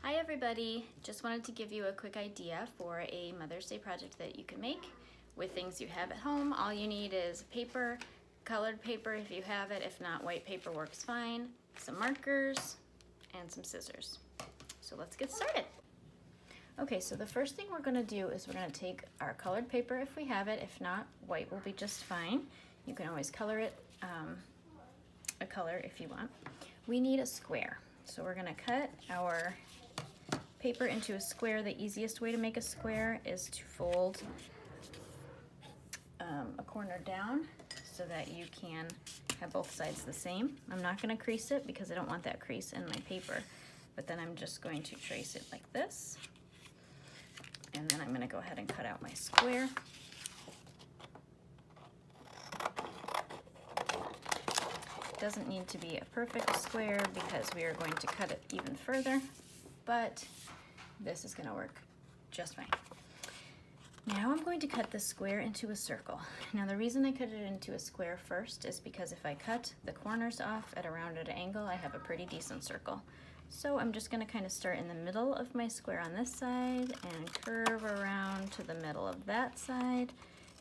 Hi everybody, just wanted to give you a quick idea for a Mother's Day project that you can make with things you have at home. All you need is paper, colored paper if you have it, if not white paper works fine, some markers, and some scissors. So let's get started. Okay, so the first thing we're going to do is we're going to take our colored paper if we have it, if not, white will be just fine. You can always color it a color if you want. We need a square, so we're going to cut our paper into a square. The easiest way to make a square is to fold a corner down so that you can have both sides the same. I'm not going to crease it because I don't want that crease in my paper, but then I'm just going to trace it like this, and then I'm going to go ahead and cut out my square. It doesn't need to be a perfect square because we are going to cut it even further, but this is going to work just fine. Now I'm going to cut this square into a circle. Now the reason I cut it into a square first is because if I cut the corners off at a rounded angle, I have a pretty decent circle. So I'm just going to kind of start in the middle of my square on this side and curve around to the middle of that side.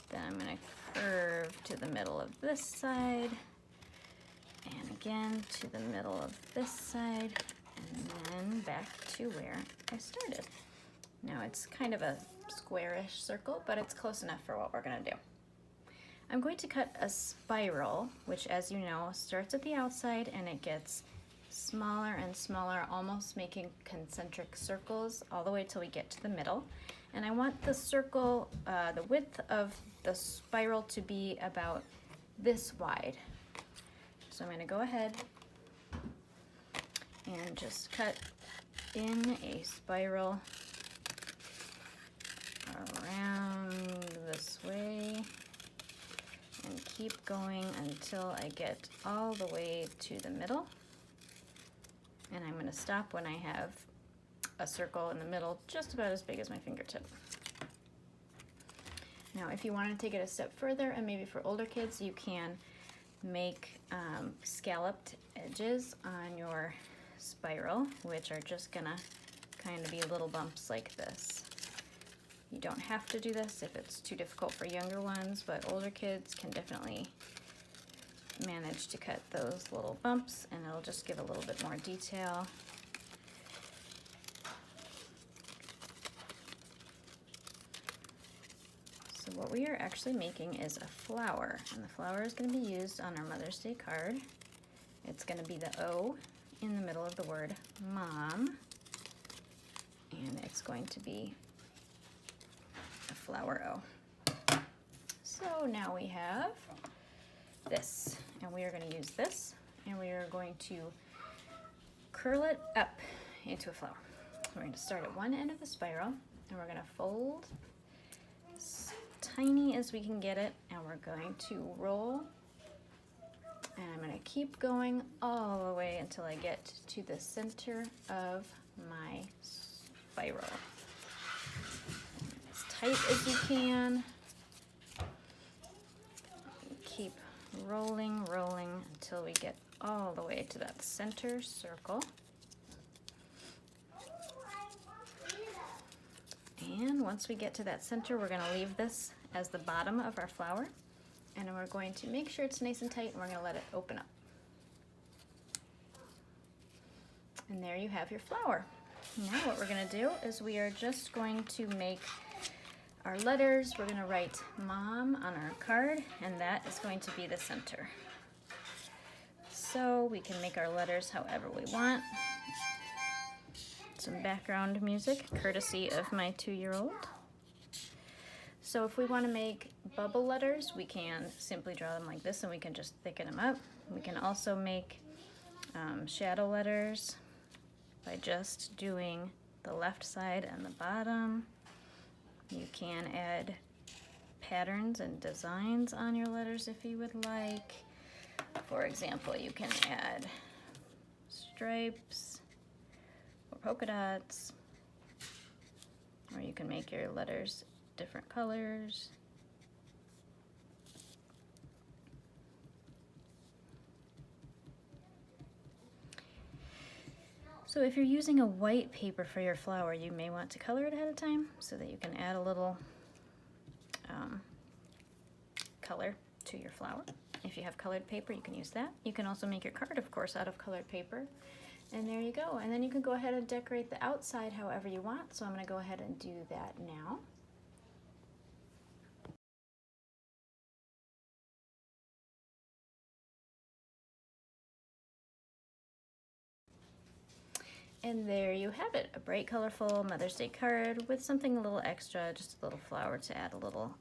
Then I'm going to curve to the middle of this side, and again to the middle of this side, and then back to where I started. Now it's kind of a squarish circle, but it's close enough for what we're going to do. I'm going to cut a spiral, which, as you know, starts at the outside and it gets smaller and smaller, almost making concentric circles all the way till we get to the middle. And I want the circle, the width of the spiral to be about this wide. So I'm going to go ahead and just cut in a spiral around this way and keep going until I get all the way to the middle. And I'm going to stop when I have a circle in the middle just about as big as my fingertip. Now if you want to take it a step further, and maybe for older kids, you can make scalloped edges on your spiral, which are just gonna kind of be little bumps like this. You don't have to do this if it's too difficult for younger ones, but older kids can definitely manage to cut those little bumps, and it'll just give a little bit more detail. So what we are actually making is a flower, and the flower is going to be used on our Mother's Day card. It's going to be the O in the middle of the word Mom, and it's going to be a flower O. So now we have this, and we are going to use this, and we are going to curl it up into a flower. We're going to start at one end of the spiral, and we're going to fold as tiny as we can get it, and we're going to roll, and I'm going to keep going all the way until I get to the center of my spiral. As tight as you can. Keep rolling, rolling until we get all the way to that center circle. And once we get to that center, we're going to leave this as the bottom of our flower, and we're going to make sure it's nice and tight, and we're going to let it open up. And there you have your flower. Now what we're going to do is we are just going to make our letters. We're going to write Mom on our card, and that is going to be the center. So we can make our letters however we want. Some background music, courtesy of my 2-year-old. So if we want to make bubble letters, we can simply draw them like this, and we can just thicken them up. We can also make shadow letters by just doing the left side and the bottom. You can add patterns and designs on your letters if you would like. For example, you can add stripes or polka dots, or you can make your letters different colors. So if you're using a white paper for your flower, you may want to color it ahead of time so that you can add a little color to your flower. If you have colored paper, you can use that. You can also make your card, of course, out of colored paper. And there you go. And then you can go ahead and decorate the outside however you want. So I'm going to go ahead and do that now. And there you have it, a bright, colorful Mother's Day card with something a little extra, just a little flower to add a little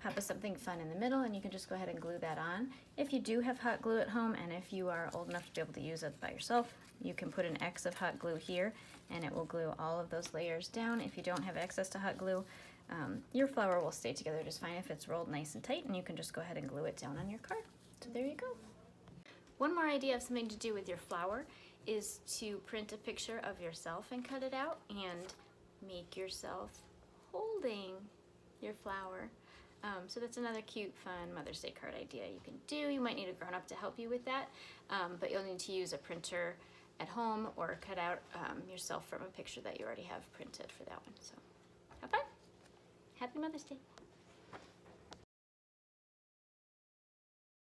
pop of something fun in the middle, and you can just go ahead and glue that on. If you do have hot glue at home, and if you are old enough to be able to use it by yourself, you can put an X of hot glue here, and it will glue all of those layers down. If you don't have access to hot glue, your flower will stay together just fine if it's rolled nice and tight, and you can just go ahead and glue it down on your card. So there you go. One more idea of something to do with your flower is to print a picture of yourself and cut it out and make yourself holding your flower. So that's another cute, fun Mother's Day card idea you can do. You might need a grown-up to help you with that, but you'll need to use a printer at home or cut out yourself from a picture that you already have printed for that one. So have fun. Happy Mother's Day.